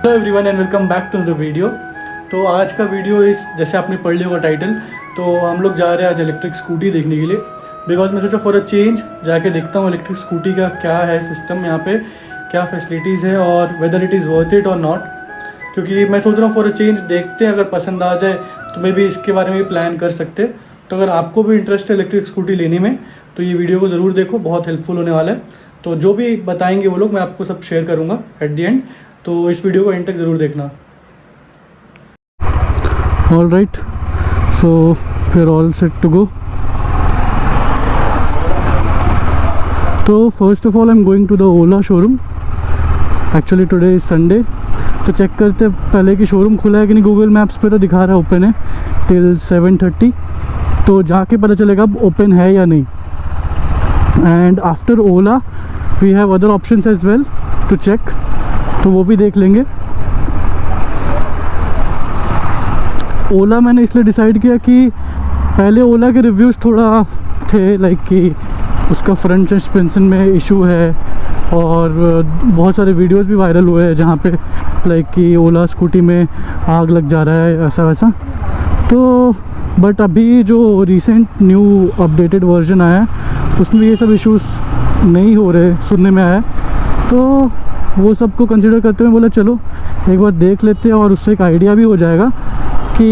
Hello everyone and welcome back to the video. तो आज का वीडियो जैसे आपने पढ़ लिया होगा टाइटल, तो हम लोग जा रहे हैं आज इलेक्ट्रिक स्कूटी देखने के लिए। बिकॉज मैं सोचा फॉर अ चेंज जाके देखता हूँ इलेक्ट्रिक स्कूटी का क्या है सिस्टम यहाँ पे, क्या फैसिलिटीज़ है और whether it is worth it और नॉट। क्योंकि मैं सोच रहा हूँ फॉर अ चेंज देखते हैं, अगर पसंद आ जाए तो मैं भी इसके बारे में भी प्लान कर सकते। तो अगर आपको भी इंटरेस्ट है इलेक्ट्रिक स्कूटी लेने में तो ये वीडियो को ज़रूर देखो, बहुत हेल्पफुल होने वाला है। तो जो भी बताएंगे वो लोग मैं आपको सब शेयर करूँगा एट द एंड, तो इस वीडियो को एंड तक ज़रूर देखना। ऑल राइट, सो फिर ऑल सेट टू गो। तो first of all I am going to the Ola showroom. Actually today is Sunday, तो चेक करते पहले कि शोरूम खुला है कि नहीं। गूगल मैप्स पे तो दिखा रहा है ओपन है टिल 7:30, तो जाके पता चलेगा अब ओपन है या नहीं। And after Ola we have other options as well to check, तो वो भी देख लेंगे। ओला मैंने इसलिए डिसाइड किया कि पहले ओला के रिव्यूज़ थोड़ा थे लाइक कि उसका फ्रंट सस्पेंशन में इशू है और बहुत सारे वीडियोस भी वायरल हुए हैं जहाँ पे लाइक कि ओला स्कूटी में आग लग जा रहा है ऐसा वैसा। तो बट अभी जो रिसेंट न्यू अपडेटेड वर्जन आया है उसमें ये सब इश्यूज नहीं हो रहे सुनने में आया। तो वो सब को कंसिडर करते हुए बोला चलो एक बार देख लेते हैं और उससे एक आइडिया भी हो जाएगा कि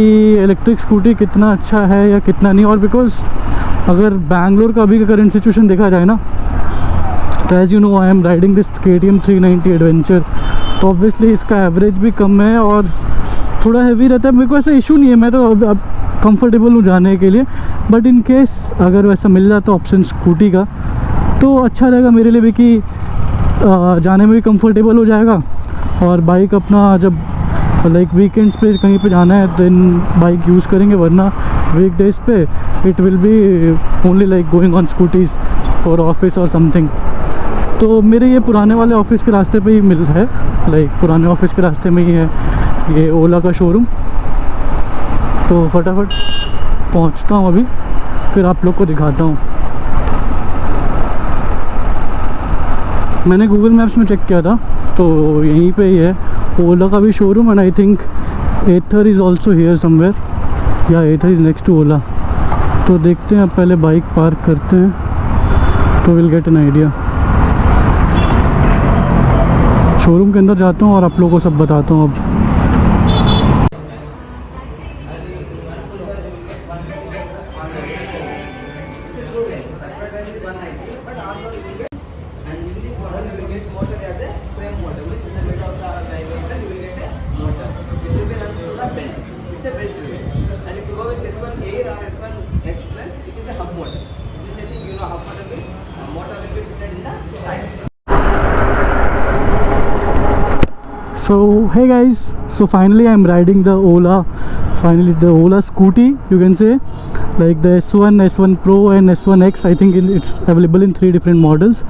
इलेक्ट्रिक स्कूटी कितना अच्छा है या कितना नहीं। और बिकॉज अगर बैंगलोर का अभी का करंट सिचुएशन देखा जाए ना, तो as you know I am riding this KTM 390 adventure, तो ऑब्वियसली इसका एवरेज भी कम है और थोड़ा हैवी रहता है। मेरे को ऐसा इशू नहीं है, मैं तो अब कंफर्टेबल हूँ जाने के लिए। बट इन केस अगर वैसा मिल जाता ऑप्शन स्कूटी का तो अच्छा रहेगा मेरे लिए भी कि जाने में भी कंफर्टेबल हो जाएगा। और बाइक अपना जब लाइक वीकेंड्स पे कहीं पे जाना है देन बाइक यूज़ करेंगे, वरना वीक डेज पे it will be only like going on scooties for office और समथिंग। तो मेरे ये पुराने वाले ऑफिस के रास्ते पे ही मिल है, लाइक पुराने ऑफिस के रास्ते में ही है ये ओला का शोरूम। तो फटाफट पहुंचता हूँ अभी, फिर आप लोग को दिखाता हूँ। मैंने गूगल मैप्स में चेक किया था तो यहीं पे ही है ओला का भी showroom. And I think Ather is also here somewhere, या Ather is next to Ola. तो देखते हैं, अब पहले बाइक पार्क करते हैं तो will get an idea. Showroom के अंदर जाता हूँ और आप लोगों को सब बताता हूँ अब। So hey guys, so finally I'm riding the Ola scooty, you can say, like the S1, S1 Pro and S1X. I think it's available in 3 different models.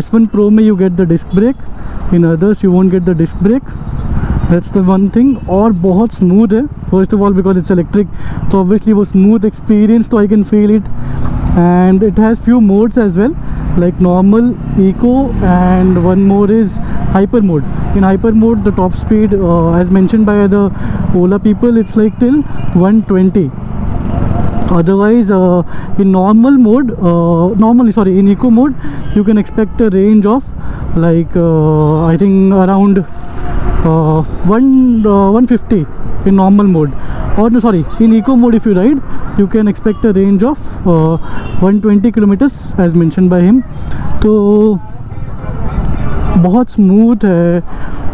S1 Pro में you get the disc brake, in others you won't get the disc brake. That's the one thing. और बहुत smooth है, first of all because it's electric, तो obviously वो smooth experience तो I can feel it. And it has few modes as well, like normal, eco, and one more is hyper mode. In hyper mode the top speed as mentioned by the Ola people it's like till 120. Otherwise in normal mode in eco mode you can expect a range of like I think around 150 in normal mode. Or no, sorry, in eco mode if you ride you can expect a range of 120 kilometers as mentioned by him. तो बहुत smooth है।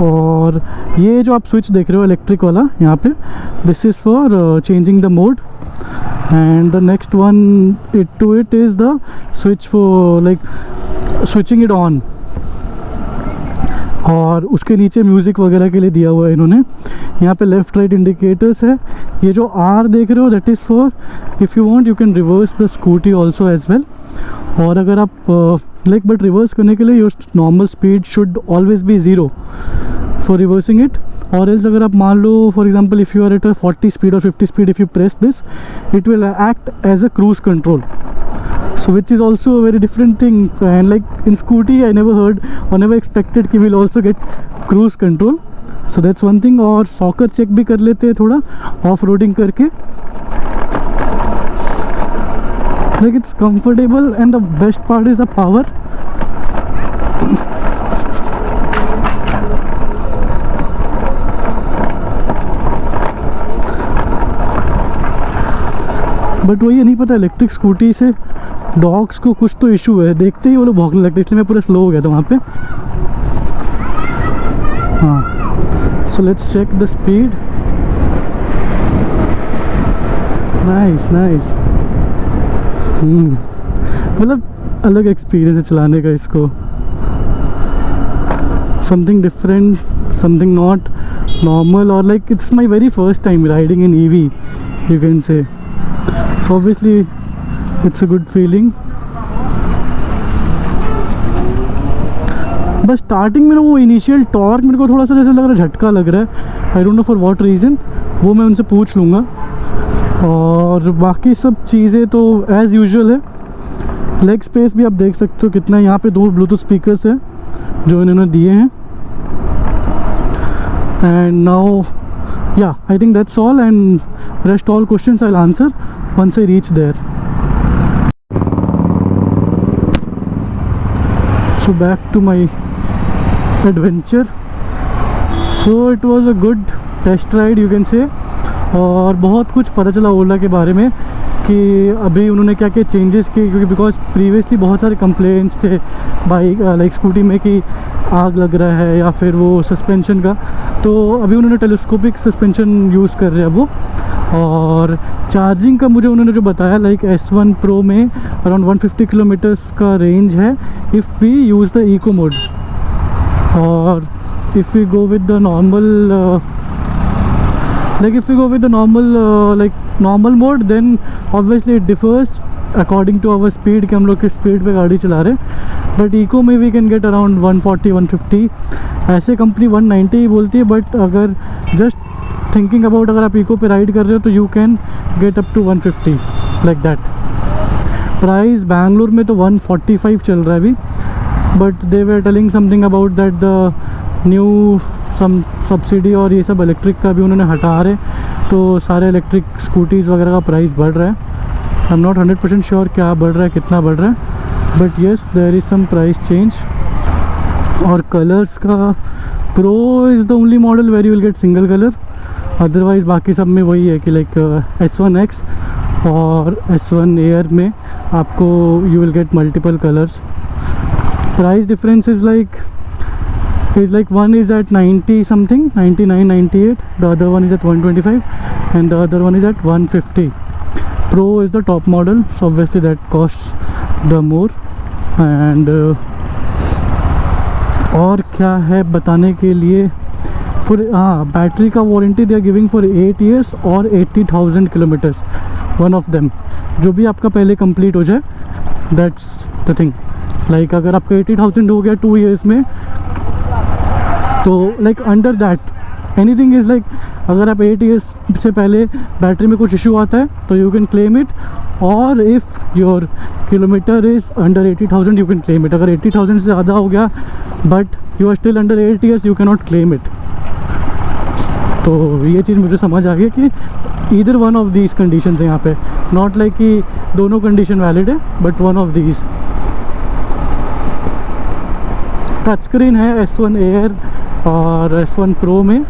और ये जो आप switch देख रहे हो इलेक्ट्रिक वाला यहाँ पे, this is for changing the mode. And the next one it is the switch for like switching it on. और उसके नीचे म्यूज़िक वगैरह के लिए दिया हुआ है इन्होंने। यहाँ पे लेफ़्ट राइट इंडिकेटर्स है। ये जो R देख रहे हो that is for if you want you can reverse the scooty also as well. और अगर आप लाइक बट रिवर्स करने के लिए your normal speed should always be 0 for reversing it. और एल्स अगर आप मान लो for example if you are at a 40 speed और 50 speed, if you press this it will act as a cruise control. So which is also a very different thing, and like in scooty I never heard or never expected कि we'll also get cruise control. So that's one thing. और soccer check भी कर लेते हैं थोड़ा off roading करके। Like it's comfortable and the best part is the power. But वो ये नहीं पता इलेक्ट्रिक स्कूटी से डॉग्स को कुछ तो इशू है, देखते ही वो लोग भौंकने लगते, इसलिए मैं पूरा स्लो हो गया था वहाँ पे। हाँ, so let's check the speed. Nice nice. मतलब अलग एक्सपीरियंस है चलाने का इसको, something different, something not normal, और like it's my very first time riding in EV you can say. So obviously it's a good feeling। बस starting में ना वो इनिशियल टॉर्क मेरे को थोड़ा सा जैसे लग रहा है झटका लग रहा है, I don't know for what reason, वो मैं उनसे पूछ लूँगा। और बाकी सब चीज़ें तो एज़ यूजुअल है। लेग स्पेस भी आप देख सकते हो कितना है, यहाँ पे 2 ब्लूटूथ स्पीकर्स है जो इन्होंने दिए हैं। एंड नाउ या I think that's all, and rest all questions I'll answer once I reach there। So back to my adventure। So it was a good test ride you can say। और बहुत कुछ पता चला ओला के बारे में कि अभी उन्होंने क्या क्या चेंजेस किए, क्योंकि बिकॉज प्रीवियसली बहुत सारे कंप्लेंट्स थे बाइक लाइक स्कूटी में कि आग लग रहा है या फिर वो सस्पेंशन का, तो अभी उन्होंने टेलीस्कोपिक सस्पेंशन यूज़ कर रहे हैं वो। और चार्जिंग का मुझे उन्होंने जो बताया लाइक S1 Pro में अराउंड 150 किलोमीटर्स का रेंज है if we use the eco mode. और if we go with the normal normal mode then obviously it differs according to our speed कि हम लोग किस स्पीड पे गाड़ी चला रहे हैं। बट इको में वी कैन गेट अराउंड 140-150, ऐसे कंपनी 190 ही बोलती है। बट अगर जस्ट थिंकिंग अबाउट अगर आप इको पे राइड कर रहे हो तो you can get up to 150 like that. Price Bangalore में तो 145 चल रहा है अभी, but they were telling something about that the new some subsidy और ये सब इलेक्ट्रिक का भी उन्होंने हटा रहे, तो सारे इलेक्ट्रिक स्कूटीज़ वगैरह का प्राइस बढ़ रहा है। आई एम नॉट 100% श्योर क्या बढ़ रहा है, कितना बढ़ रहा है, but yes there is some price change. और कलर्स का pro is the only model where you will get single colour, otherwise बाकी सब में वही है कि लाइक S1X और S1 Air में आपको you will get multiple colours. Price difference is like one is at 90 something, 99, 98, the other one is at 125 and the other one is at 150। Pro is the top model, so obviously that costs the more। and और क्या है बताने के लिए, for हाँ battery का warranty they are giving for 8 years और 80,000 kilometres, one of them जो भी आपका पहले कंप्लीट हो जाए, दैट्स द थिंग। लाइक अगर आपका 80,000 हो गया 2 years में, तो like under that anything is like, अगर आप 8 years से पहले बैटरी में कुछ इशू आता है तो यू कैन क्लेम इट, और if your kilometre is under 80,000 you can claim it. अगर 80,000 से ज़्यादा हो गया but you are still under 8 years you can not claim it. तो ये चीज़ मुझे समझ आ गई कि either one of these conditions है यहाँ पे, नॉट लाइक कि दोनों कंडीशन वैलिड है, but one of these. Touch screen है S1 Air और S1 Pro में,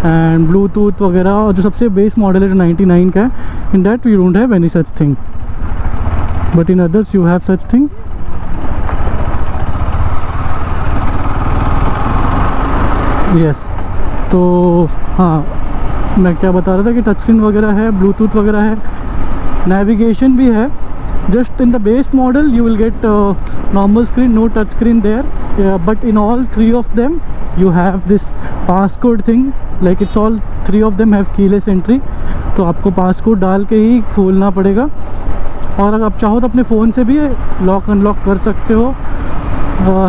एंड ब्लूटूथ वगैरह, और जो सबसे बेस मॉडल है जो 99 का है, in that you don't have any such thing, but in others you have such thing. Yes, तो हाँ मैं क्या बता रहा था कि टच स्क्रीन वगैरह है, ब्लूटूथ वगैरह है, नेविगेशन भी है। just in the base model you will get normal screen, no touch screen there, but in all 3 of them you have this passcode thing, like it's all 3 of them have keyless entry, तो आपको passcode डाल के ही खोलना पड़ेगा। और अगर आप चाहो तो अपने फ़ोन से भी लॉक अनलॉक कर सकते हो।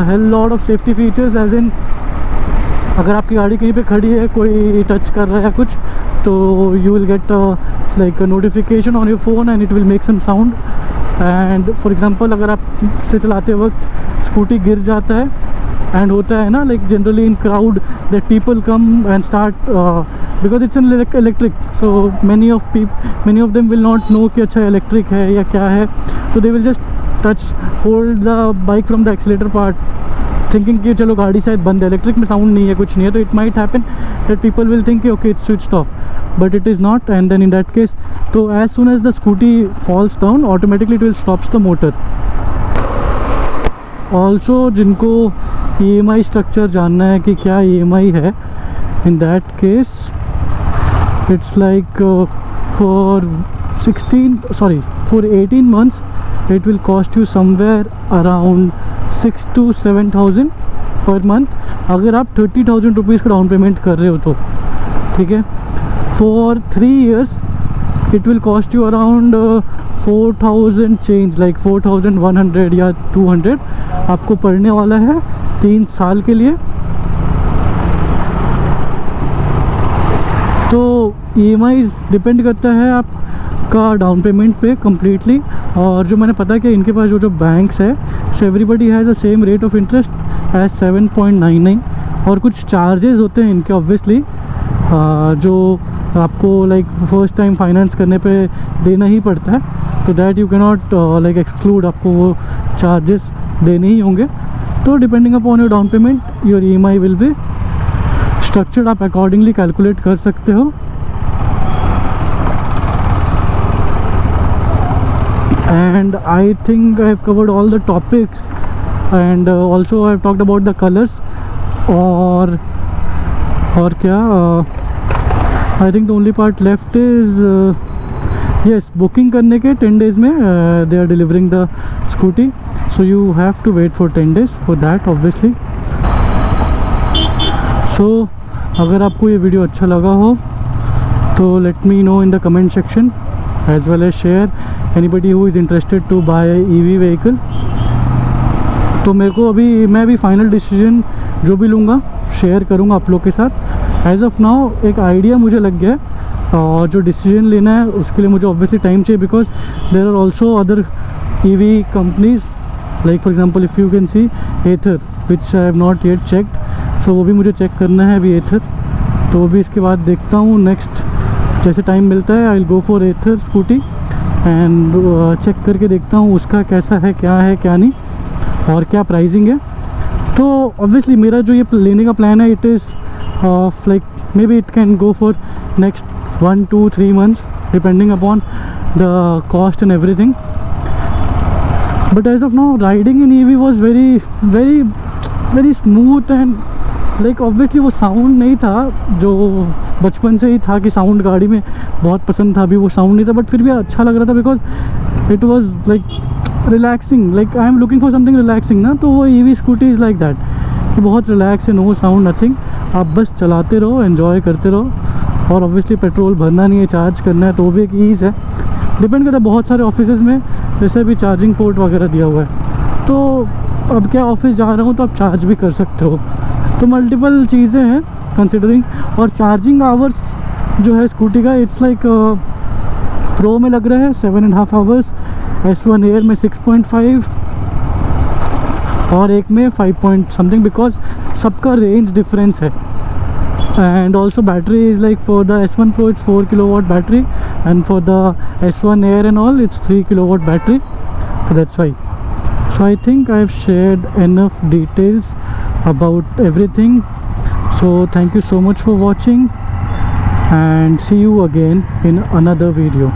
Hell lot of safety features, as in अगर आपकी गाड़ी कहीं पे खड़ी है, कोई टच कर रहा है कुछ, तो you will get like notification on your phone and it will make some sound. And for example अगर आप से चलाते वक्त स्कूटी गिर जाता है एंड होता है ना like generally in crowd that people come and start because it's an electric, so many of them will not know कि अच्छा इलेक्ट्रिक है या क्या है, तो they will just touch hold the bike from the accelerator part thinking कि चलो गाड़ी शायद बंद है, इलेक्ट्रिक में साउंड नहीं है, कुछ नहीं है, तो it might happen that people will think okay it's switched off, but it is not, and then in that case तो as soon as the scooty falls down automatically it will stops the motor. Also जिनको EMI structure जानना है कि क्या EMI है, in that case it's like for 18 months it will cost you somewhere around 6 to 7,000 per month, अगर आप 30,000 rupees का down payment कर रहे हो तो, ठीक है। For 3 years it will cost you around 4,000 change, like 4,100 या 200 आपको पड़ने वाला है 3 साल के लिए। तो EMI डिपेंड करता है आपका डाउन पेमेंट पे कम्प्लीटली, और जो मैंने पता कि इनके पास जो बैंक्स है, so everybody has the same rate of interest as 7.99, और कुछ चार्जेस होते हैं इनके ऑब्वियसली जो आपको लाइक फर्स्ट टाइम फाइनेंस करने पे देना ही पड़ता है, तो that you can not like exclude, आपको वो चार्जेस देने ही होंगे। तो depending upon your down payment your EMI will be structured, आप अकॉर्डिंगली कैलकुलेट कर सकते हो। And I think I have covered all the topics, and also I have talked about the colors, और क्या I think the only part left is yes, booking करने के 10 days में they are delivering the scooty, so you have to wait for 10 days for that obviously। So अगर आपको ये video अच्छा लगा हो तो let me know in the comment section, as well as share anybody who is interested to buy a EV vehicle। तो मेरे को मैं भी फाइनल डिसीजन जो भी लूँगा शेयर करूँगा आप लोग के साथ। एज ऑफ नाउ एक आइडिया मुझे लग गया है, और जो डिसीजन लेना है उसके लिए मुझे ऑब्वियसली टाइम चाहिए, because there are also other EV companies, like for example if you can see Ather which I have not yet checked, so वो भी मुझे चेक करना है अभी एथर, तो वो भी इसके बाद देखता हूँ नेक्स्ट जैसे टाइम मिलता है I will go for Ather scooty and check करके देखता हूँ उसका कैसा है क्या नहीं और क्या प्राइसिंग है। तो ऑब्वियसली मेरा जो ये लेने का प्लान है it is like maybe it can go for next 1 to 3 months depending upon the cost and everything, but as of now riding in EV was very smooth and like obviously वो sound नहीं था जो बचपन से ही था कि sound गाड़ी में बहुत पसंद था, अभी वो साउंड नहीं था, बट फिर भी अच्छा लग रहा था because it was like relaxing, like I am looking for something relaxing ना, तो वो EV scooty is like that कि बहुत रिलैक्स है, नो साउंड नथिंग, आप बस चलाते रहो एंजॉय करते रहो, और ऑब्वियसली पेट्रोल भरना नहीं है, चार्ज करना है, तो वो भी एक ईज़ है। डिपेंड करता है, बहुत सारे ऑफिसेज़ में जैसे भी चार्जिंग पोर्ट वगैरह दिया हुआ है, तो अब क्या ऑफिस जा रहा हूँ तो आप चार्ज भी कर सकते हो, तो मल्टीपल चीज़ें हैं कंसिडरिंग। और चार्जिंग आवर्स जो है स्कूटी का इट्स लाइक प्रो में लग रहा है 7.5 hours, S1 एयर में 6.5 और एक में 5 point something, बिकॉज सबका रेंज डिफरेंस है। And also battery is like for the S1 Pro it's 4 kilowatt battery, and for the S1 air and all it's 3 kilowatt battery, so that's why। So I think I have shared enough details about everything, so thank you so much for watching and see you again in another video.